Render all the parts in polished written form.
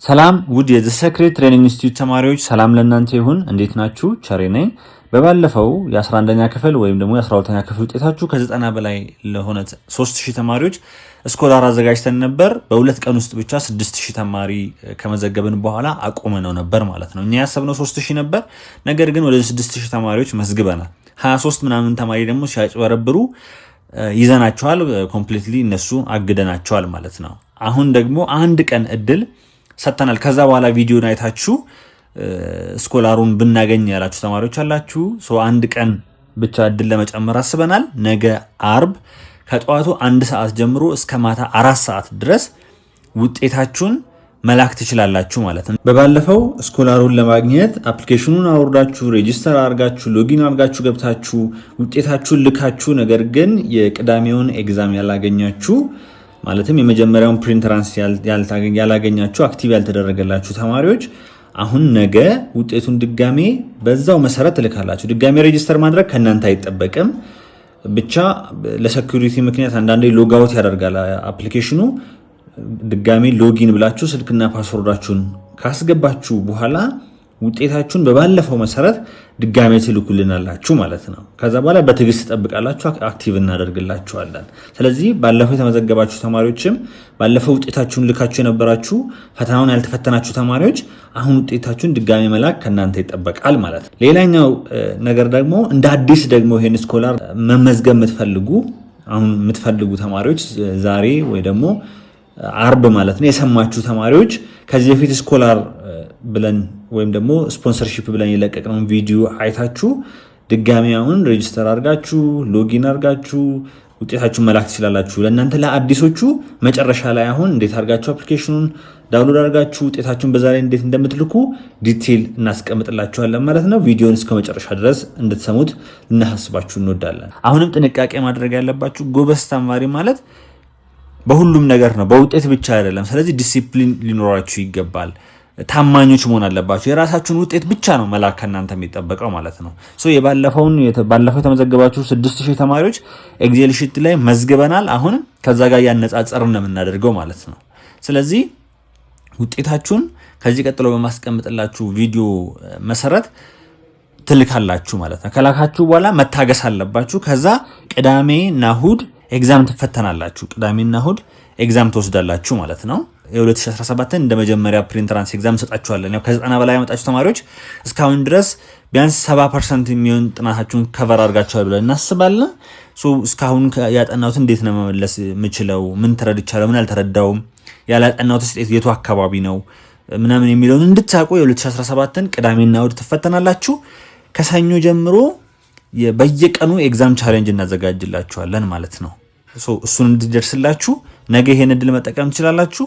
ሰላም ውድ የዘ ሰክሬት ትሬኒንግ ኢንስቲትዩት ተማሪዎች ሰላም ለእናንተ ይሁን። እንዴት ናችሁ? ቸሬ ነኝ። በባለፈው የ11ኛ ክፍል ወይም ደግሞ የ12ኛ ክፍል ውጤታችሁ ከ90 በላይ ለሆነ 3000 ተማሪዎች ስኮላር አዘጋጅተን ነበር። በሁለት ቀን ውስጥ ብቻ 6000 ተማሪ ከመዘገብን በኋላ አቆመነው ነበር ማለት ነው። እኛ ያሰብነው 3000 ነበር፣ ነገር ግን ወደ 6000 ተማሪዎች መዝግበናል። 23 ምናምን ተማሪ ደግሞ ሲያጭበረብሩ ይዘናቸዋል። ኮምፕሊትሊ እነሱ አግደናቸዋል ማለት ነው። አሁን ደግሞ አንድ ቀን እድል ሰጥተናል። ከዛ በኋላ ቪዲዮን አይታችሁ ስኮላሩን ብናገኝ ያላችሁ ተማሪዎች አላችሁ። አንድ ቀን ብቻ እድል ለመጨመር አስበናል። ነገ አርብ ከጠዋቱ 1 ሰዓት ጀምሮ እስከ ማታ 4 ሰዓት ድረስ ውጤታችሁን መላክ ትችላላችሁ ማለት ነው። በባለፈው ስኮላሩን ለማግኘት አፕሊኬሽኑን አውርዳችሁ ሬጂስተር አድርጋችሁ ሎጊን አድርጋችሁ ገብታችሁ ውጤታችሁን ልካችሁ ነገር ግን የቅዳሜውን ኤግዛም ያላገኛችሁ ማለትም የመጀመሪያውን ፕሪንተራንስ ያላገኛችሁ አክቲቭ ያልተደረገላችሁ ተማሪዎች አሁን ነገ ውጤቱን ድጋሜ በዛው መሰረት ልካላችሁ። ድጋሜ ሬጂስተር ማድረግ ከእናንተ አይጠበቅም። ብቻ ለሴኩሪቲ ምክንያት አንዳንዴ ሎጋውት ያደርጋል አፕሊኬሽኑ። ድጋሜ ሎጊን ብላችሁ ስልክና ፓስወርዳችሁን ካስገባችሁ በኋላ ውጤታችሁን በባለፈው መሰረት ድጋሜ ትልኩልናላችሁ ማለት ነው። ከዛ በኋላ በትዕግስት ተጠብቃላችሁ፣ አክቲቭ እናደርግላችኋለን። ስለዚህ ባለፈው የተመዘገባችሁ ተማሪዎችም ባለፈው ውጤታችሁን ልካችሁ የነበራችሁ ፈተናውን ያልተፈተናችሁ ተማሪዎች አሁን ውጤታችሁን ድጋሜ መላክ ከእናንተ ይጠበቃል ማለት ነው። ሌላኛው ነገር ደግሞ እንደ አዲስ ደግሞ ይሄን ስኮላር መመዝገብ የምትፈልጉ ተማሪዎች ዛሬ ወይ ደግሞ አርብ ማለት ነው የሰማችሁ ተማሪዎች ከዚህ በፊት ስኮላር ብለን ወይም ደግሞ ስፖንሰርሺፕ ብለን የለቀቅነውን ቪዲዮ አይታችሁ ድጋሚ አሁን ሬጂስተር አድርጋችሁ ሎጊን አድርጋችሁ ውጤታችሁን መላክ ትችላላችሁ። ለእናንተ ለአዲሶቹ መጨረሻ ላይ አሁን እንዴት አድርጋችሁ አፕሊኬሽኑን ዳውንሎድ አድርጋችሁ ውጤታችሁን በዛ ላይ እንዴት እንደምትልኩ ዲቴል እናስቀምጥላችኋለን ማለት ነው። ቪዲዮን እስከ መጨረሻ ድረስ እንድትሰሙት ልናሳስባችሁ እንወዳለን። አሁንም ጥንቃቄ ማድረግ ያለባችሁ ጎበዝ ተማሪ ማለት በሁሉም ነገር ነው፣ በውጤት ብቻ አይደለም። ስለዚህ ዲሲፕሊን ሊኖራችሁ ይገባል። ታማኞች መሆን አለባችሁ። የራሳችሁን ውጤት ብቻ ነው መላክ ከእናንተ የሚጠበቀው ማለት ነው። ባለፈው የተመዘገባችሁ 6000 ተማሪዎች ኤክሴል ሺት ላይ መዝግበናል። አሁንም ከዛ ጋር ያነጻጸርን ነው የምናደርገው ማለት ነው። ስለዚህ ውጤታችሁን ከዚህ ቀጥሎ በማስቀምጥላችሁ ቪዲዮ መሰረት ትልካላችሁ ማለት ነው። ከላካችሁ በኋላ መታገስ አለባችሁ። ከዛ ቅዳሜና እሁድ ኤግዛም ትፈተናላችሁ። ቅዳሜና እሁድ ኤግዛም ትወስዳላችሁ ማለት ነው። የ2017ን እንደ መጀመሪያ ፕሪንተራንስ ኤግዛም ሰጣችኋለን። ያው ከ90 በላይ ያመጣችሁ ተማሪዎች እስካሁን ድረስ ቢያንስ 70% የሚሆን ጥናታችሁን ከቨር አድርጋችኋል ብለን እናስባለን። እስካሁን ያጠናሁት እንዴት ነው መመለስ የምችለው፣ ምን ተረድቻለሁ፣ ምን አልተረዳውም፣ ያላጠናሁት ስቴት የቱ አካባቢ ነው ምናምን የሚለውን እንድታውቁ የ2017ን ቅዳሜና እሁድ ትፈተናላችሁ። ከሰኞ ጀምሮ በየቀኑ ኤግዛም ቻሌንጅ እናዘጋጅላችኋለን ማለት ነው። እሱን እንድደርስላችሁ ነገ ይሄን እድል መጠቀም ትችላላችሁ።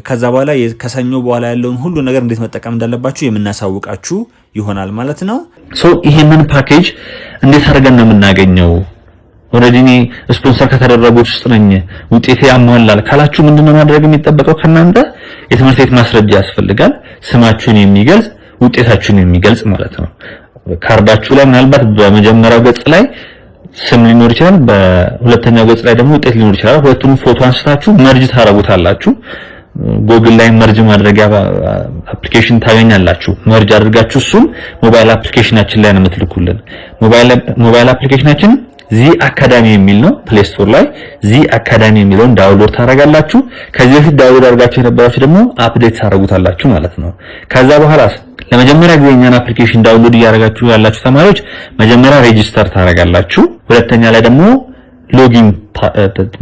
ከዛ በኋላ ከሰኞ በኋላ ያለውን ሁሉ ነገር እንዴት መጠቀም እንዳለባችሁ የምናሳውቃችሁ ይሆናል ማለት ነው። ይሄንን ፓኬጅ እንዴት አድርገን ነው የምናገኘው? ኦሬዲ እኔ ስፖንሰር ከተደረጉት ውስጥ ነኝ፣ ውጤቴ ያሟላል ካላችሁ ምንድነው ማድረግ የሚጠበቀው ከናንተ? የትምህርት ቤት ማስረጃ ያስፈልጋል። ስማችሁን የሚገልጽ ውጤታችሁን የሚገልጽ ማለት ነው። ካርዳችሁ ላይ ምናልባት በመጀመሪያው ገጽ ላይ ስም ሊኖር ይችላል፣ በሁለተኛው ገጽ ላይ ደግሞ ውጤት ሊኖር ይችላል። ሁለቱን ፎቶ አንስታችሁ መርጅ ታረጉታላችሁ። ጎግል ላይ መርጅ ማድረጊያ አፕሊኬሽን ታገኛላችሁ። መርጅ አድርጋችሁ እሱን ሞባይል አፕሊኬሽናችን ላይ ነው የምትልኩልን። ሞባይል አፕሊኬሽናችን ዚ አካዳሚ የሚል ነው። ፕሌይ ስቶር ላይ ዚ አካዳሚ የሚለውን ዳውንሎድ ታረጋላችሁ። ከዚህ በፊት ዳውንሎድ አድርጋችሁ የነበራችሁ ደግሞ አፕዴት ታረጉታላችሁ ማለት ነው። ከዛ በኋላ ለመጀመሪያ ጊዜ እኛን አፕሊኬሽን ዳውንሎድ እያደረጋችሁ ያላችሁ ተማሪዎች መጀመሪያ ሬጂስተር ታረጋላችሁ። ሁለተኛ ላይ ደግሞ ሎጊን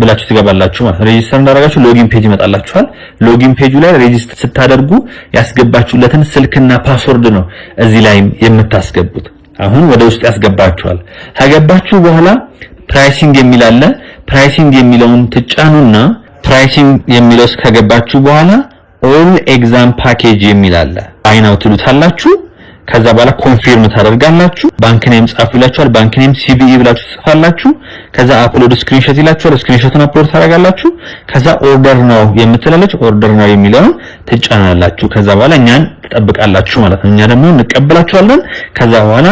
ብላችሁ ትገባላችሁ ማለት ነው። ሬጂስተር እንዳደረጋችሁ ሎጊን ፔጅ ይመጣላችኋል። ሎጊን ፔጁ ላይ ሬጂስተር ስታደርጉ ያስገባችሁለትን ስልክና ፓስወርድ ነው እዚህ ላይ የምታስገቡት። አሁን ወደ ውስጥ ያስገባችኋል። ከገባችሁ በኋላ ፕራይሲንግ የሚል አለ። ፕራይሲንግ የሚለውን ትጫኑና ፕራይሲንግ የሚለው ከገባችሁ በኋላ ኦል ኤግዛም ፓኬጅ የሚል አለ። አይናው ትሉታላችሁ። ከዛ በኋላ ኮንፊርም ታደርጋላችሁ። ባንክ ኔም ጻፉ ይላችኋል። ባንክ ኔም ሲቢኢ ብላችሁ ትጽፋላችሁ። ከዛ አፕሎድ ስክሪንሾት ይላችኋል። ስክሪንሾቱን አፕሎድ ታደርጋላችሁ። ከዛ ኦርደር ነው የምትላለች ኦርደር ነው የሚለውን ትጫናላችሁ። ከዛ በኋላ እኛን ትጠብቃላችሁ ማለት ነው። እኛ ደግሞ እንቀበላችኋለን። ከዛ በኋላ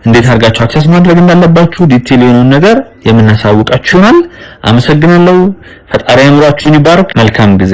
እንዴት አድርጋችሁ አክሰስ ማድረግ እንዳለባችሁ ዲቴል የሆነውን ነገር የምናሳውቃችሁ ይሆናል። አመሰግናለሁ። ፈጣሪ አእምሯችሁን ይባርክ። መልካም ጊዜ